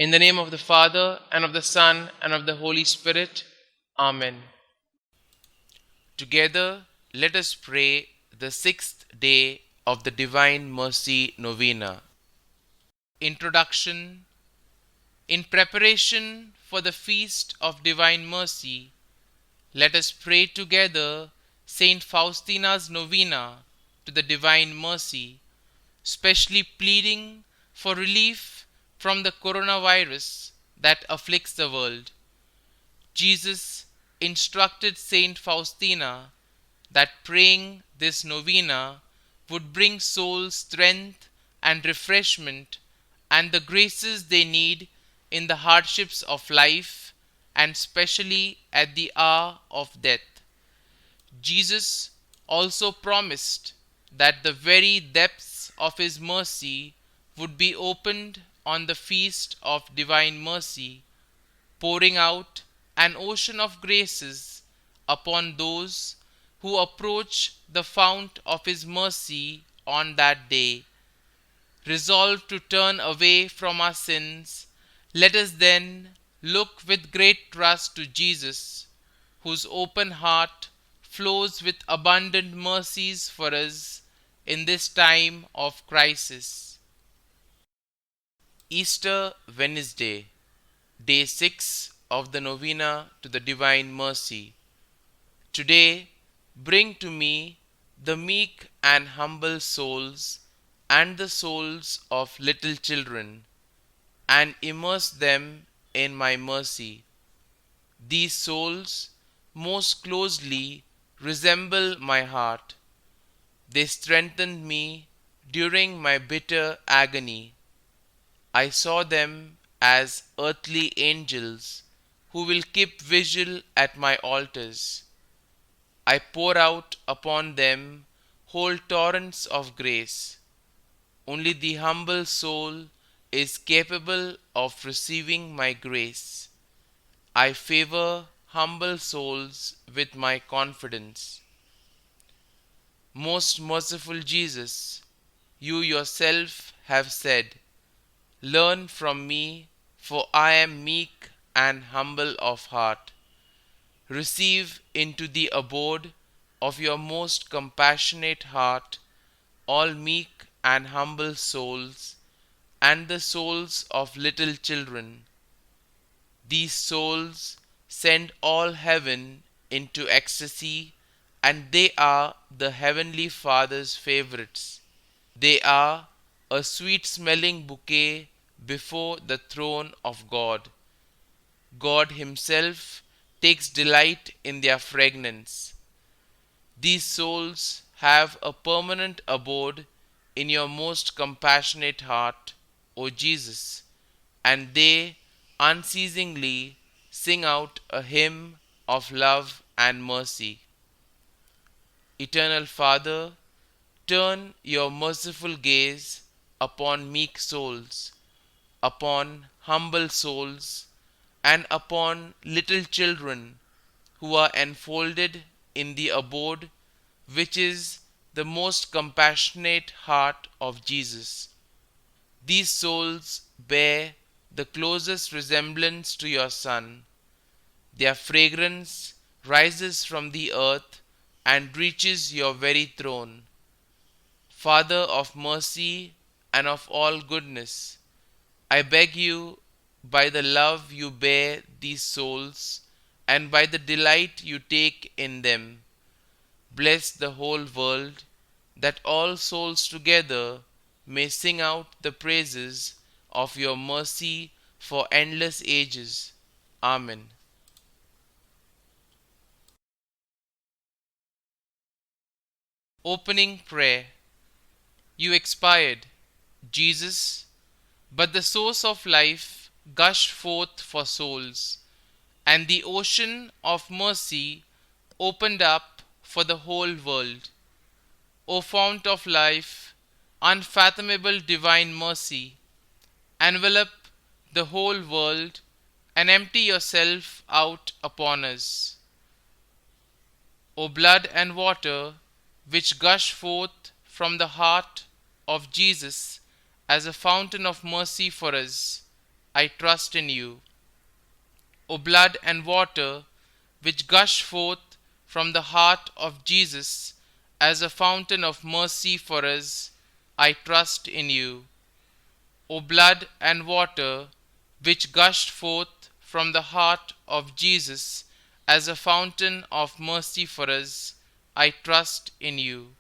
In the name of the Father, and of the Son, and of the Holy Spirit. Amen. Together, let us pray the sixth day of the Divine Mercy Novena. Introduction. In preparation for the feast of Divine Mercy, let us pray together Saint Faustina's Novena to the Divine Mercy, specially pleading for relief from the coronavirus that afflicts the world. Jesus instructed Saint Faustina that praying this novena would bring souls strength and refreshment and the graces they need in the hardships of life and specially at the hour of death. Jesus also promised that the very depths of his mercy would be opened on the feast of Divine Mercy, pouring out an ocean of graces upon those who approach the fount of his mercy on that day. Resolved to turn away from our sins, let us then look with great trust to Jesus, whose open heart flows with abundant mercies for us in this time of crisis. Easter Wednesday, Day 6 of the Novena to the Divine Mercy. Today, bring to me the meek and humble souls and the souls of little children, and immerse them in my mercy. These souls most closely resemble my heart. They strengthened me during my bitter agony. I saw them as earthly angels who will keep vigil at my altars. I pour out upon them whole torrents of grace. Only the humble soul is capable of receiving my grace. I favor humble souls with my confidence. Most merciful Jesus, you yourself have said, "Learn from me, for I am meek and humble of heart." Receive into the abode of your most compassionate heart all meek and humble souls, and the souls of little children. These souls send all heaven into ecstasy, and they are the Heavenly Father's favorites. They are a sweet-smelling bouquet before the throne of God. God Himself takes delight in their fragrance. These souls have a permanent abode in your most compassionate heart, O Jesus, and they unceasingly sing out a hymn of love and mercy. Eternal Father, turn your merciful gaze upon meek souls, upon humble souls, and upon little children who are enfolded in the abode which is the most compassionate heart of Jesus. These souls bear the closest resemblance to your Son. Their fragrance rises from the earth and reaches your very throne. Father of mercy and of all goodness, I beg you, by the love you bear these souls, and by the delight you take in them, bless the whole world, that all souls together may sing out the praises of your mercy for endless ages. Amen. Opening Prayer. You expired, Jesus, but the source of life gushed forth for souls, and the ocean of mercy opened up for the whole world. O fount of life, unfathomable divine mercy, envelop the whole world and empty yourself out upon us. O blood and water, which gush forth from the heart of Jesus as a fountain of mercy for us, I trust in you. O blood and water which gush forth from the heart of Jesus as a fountain of mercy for us, I trust in you. O blood and water which gushed forth from the heart of Jesus as a fountain of mercy for us, I trust in you.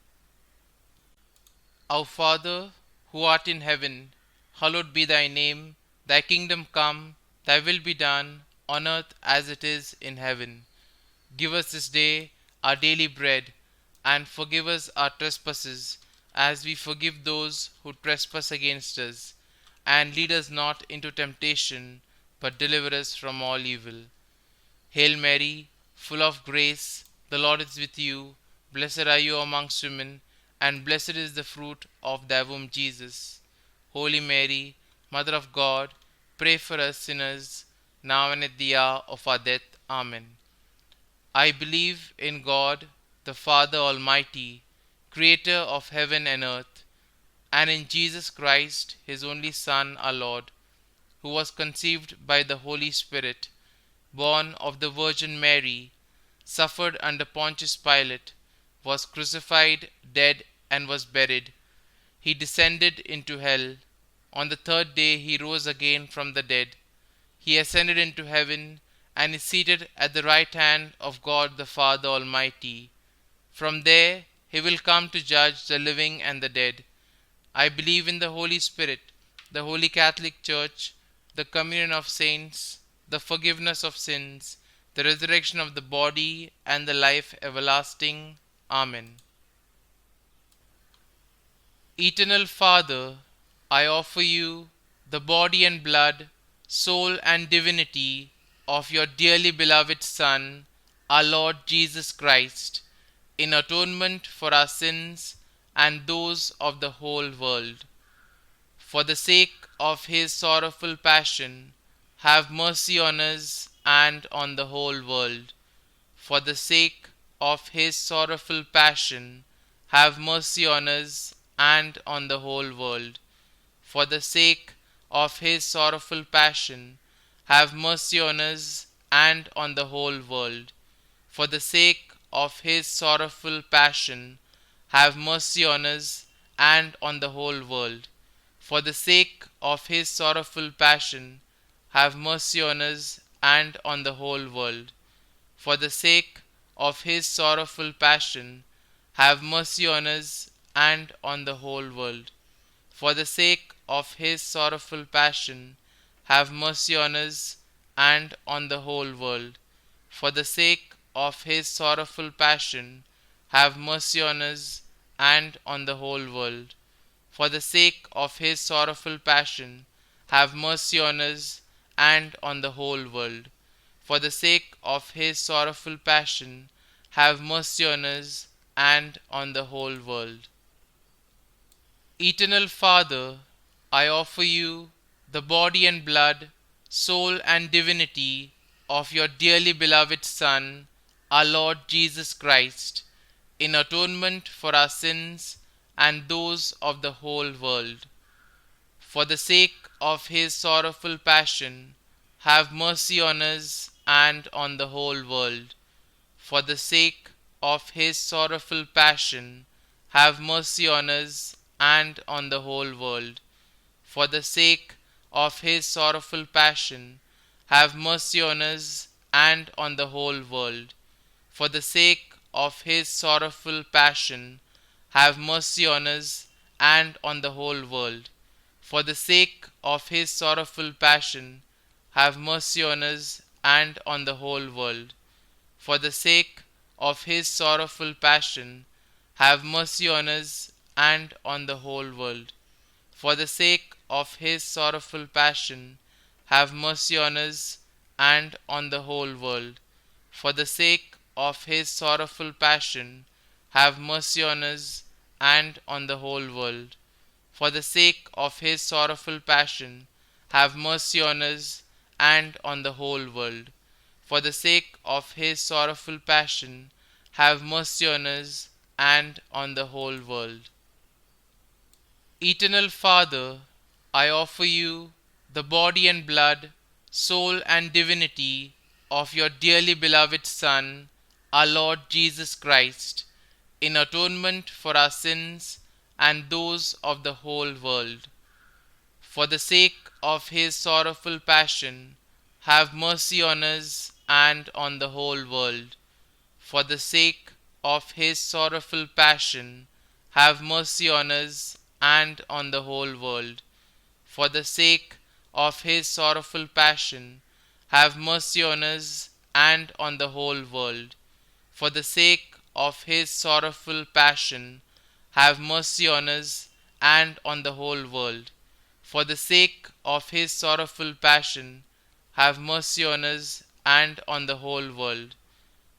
Our Father, who art in heaven, hallowed be thy name. Thy kingdom come, thy will be done, on earth as it is in heaven. Give us this day our daily bread, and forgive us our trespasses, as we forgive those who trespass against us. And lead us not into temptation, but deliver us from all evil. Hail Mary, full of grace, the Lord is with you. Blessed are you amongst women, and blessed is the fruit of thy womb, Jesus. Holy Mary, Mother of God, pray for us sinners, now and at the hour of our death. Amen. I believe in God, the Father Almighty, creator of heaven and earth, and in Jesus Christ, his only Son, our Lord, who was conceived by the Holy Spirit, born of the Virgin Mary, suffered under Pontius Pilate, was crucified, dead, and was buried. He descended into hell. On the third day he rose again from the dead. He ascended into heaven and is seated at the right hand of God the Father Almighty. From there he will come to judge the living and the dead. I believe in the Holy Spirit, the Holy Catholic Church, the communion of saints, the forgiveness of sins, the resurrection of the body, and the life everlasting. Amen. Eternal Father, I offer you the body and blood, soul and divinity of your dearly beloved Son, our Lord Jesus Christ, in atonement for our sins and those of the whole world. For the sake of his sorrowful passion, have mercy on us and on the whole world. For the sake of his sorrowful passion, have mercy on us and on the whole world. For the sake of his sorrowful passion, have mercy on us and on the whole world. For the sake of his sorrowful passion, have mercy on us and on the whole world. For the sake of his sorrowful passion, have mercy on us and on the whole world. For the sake of his sorrowful passion, have mercy on us and on the whole world. For the sake of his sorrowful passion, have mercy on us and on the whole world. For the sake of his sorrowful passion, have mercy on us and on the whole world. For the sake of his sorrowful passion, have mercy on us and on the whole world. For the sake of his sorrowful passion, have mercy on us and on the whole world. Eternal Father, I offer you the body and blood, soul and divinity of your dearly beloved Son, our Lord Jesus Christ, in atonement for our sins and those of the whole world. For the sake of his sorrowful passion, have mercy on us and on the whole world. For the sake of his sorrowful passion, have mercy on us and on the whole world. For the sake of his sorrowful passion, have mercy on us and on the whole world. For the sake of his sorrowful passion, have mercy on us and on the whole world. For the sake of his sorrowful passion, have mercy on us and on the whole world. For the sake of his sorrowful passion, have mercy on us and on the whole world. For the sake of his sorrowful passion, have mercy on us and on the whole world. For the sake of his sorrowful passion, have mercy on us and on the whole world. For the sake of his sorrowful passion, have mercy on us and on the whole world. For the sake of his sorrowful passion, have mercy on us and on the whole world. Eternal Father, I offer you the body and blood, soul and divinity of your dearly beloved Son, our Lord Jesus Christ, in atonement for our sins and those of the whole world. For the sake of his sorrowful passion, have mercy on us and on the whole world. For the sake of his sorrowful passion, have mercy on us and on the whole world. For the sake of his sorrowful passion, have mercy on us and on the whole world. For the sake of his sorrowful passion, have mercy on us and on the whole world. For the sake of his sorrowful passion, have mercy on us and on the whole world.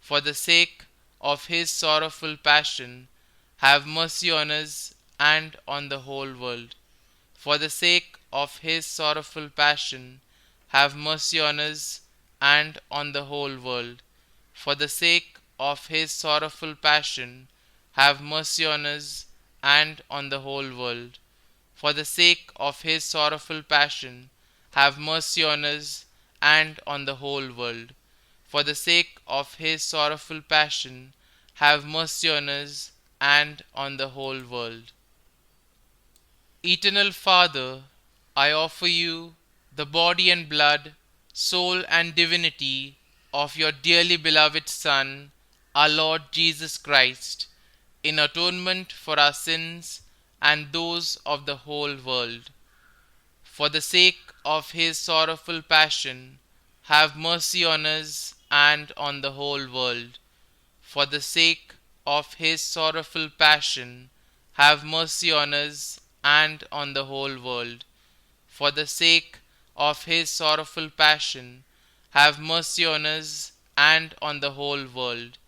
For the sake of his sorrowful passion, have mercy on us and on the whole world. For the sake of his sorrowful passion, have mercy on us and on the whole world. For the sake of his sorrowful passion, have mercy on us and on the whole world. For the sake of his sorrowful passion, have mercy on us and on the whole world. For the sake of his sorrowful passion, have mercy on us and on the whole world. Eternal Father, I offer you the body and blood, soul and divinity of your dearly beloved Son, our Lord Jesus Christ, in atonement for our sins and those of the whole world. For the sake of his sorrowful passion, have mercy on us and on the whole world. For the sake of his sorrowful passion, have mercy on us and on the whole world. For the sake of his sorrowful passion, have mercy on us and on the whole world.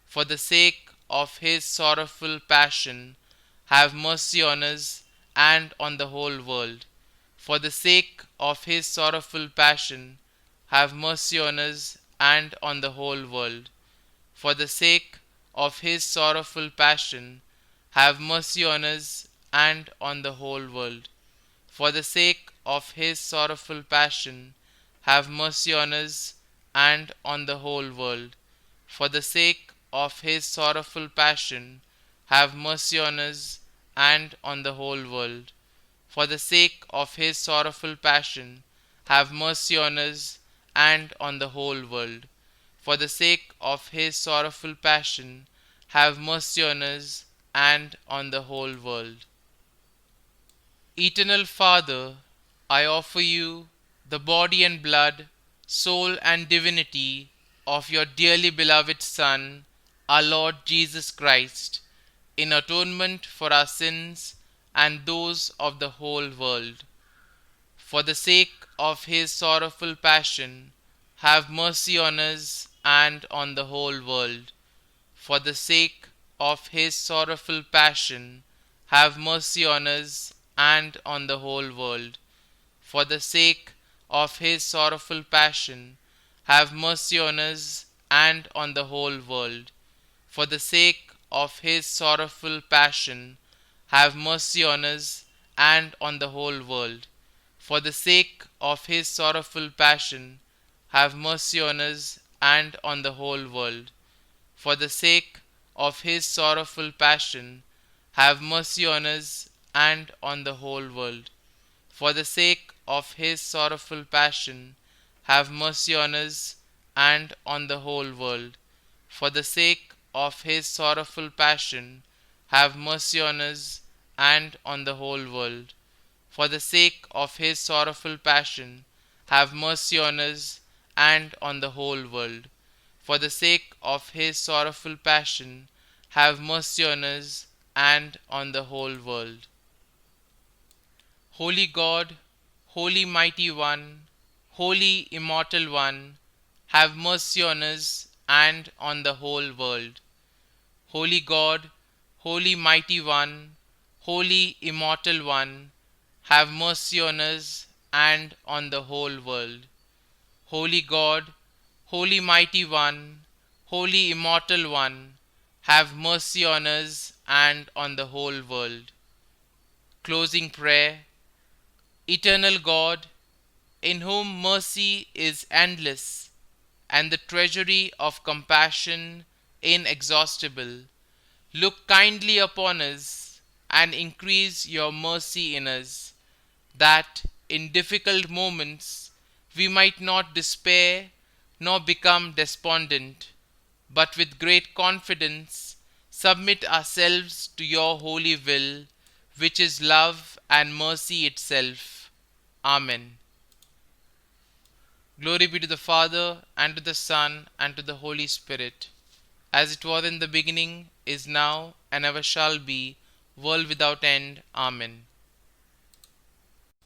For the sake of his sorrowful passion, have mercy on us and on the whole world. For the sake of his sorrowful passion, have mercy on us and on the whole world. For the sake of his sorrowful passion, have mercy on us and on the whole world. For the sake of his sorrowful passion, have mercy on us and on the whole world. For the sake of his sorrowful passion, have mercy on us and on the whole world. For the sake of his sorrowful passion, have mercy on us and on the whole world. For the sake of his sorrowful passion, have mercy on us and on the whole world. Eternal Father, I offer you the body and blood, soul and divinity of your dearly beloved Son, our Lord Jesus Christ, in atonement for our sins and those of the whole world. For the sake of his sorrowful passion, have mercy on us and on the whole world. For the sake of his sorrowful passion, have mercy on us and on the whole world. For the sake of his sorrowful passion, have mercy on us and on the whole world. For the sake of his sorrowful passion, have mercy on us and on the whole world. For the sake of his sorrowful passion, have mercy on us and on the whole world. For the sake of his sorrowful passion, have mercy on us and on the whole world. For the sake of his sorrowful passion, have mercy on us and on the whole world. For the sake of his sorrowful passion, have mercy on us and on the whole world. For the sake of his sorrowful passion, have mercy on us and on the whole world. For the sake of his sorrowful passion, have mercy on us and on the whole world. Holy God, Holy Mighty One, Holy Immortal One, have mercy on us and on the whole world. Holy God, Holy Mighty One, Holy Immortal One, have mercy on us and on the whole world. Holy God, Holy Mighty One, Holy Immortal One, have mercy on us and on the whole world. Closing prayer. Eternal God, in whom mercy is endless and the treasury of compassion inexhaustible, look kindly upon us and increase your mercy in us, that in difficult moments we might not despair nor become despondent, but with great confidence submit ourselves to your holy will, which is love and mercy itself. Amen. Glory be to the Father, and to the Son, and to the Holy Spirit, as it was in the beginning, is now, and ever shall be, world without end. Amen.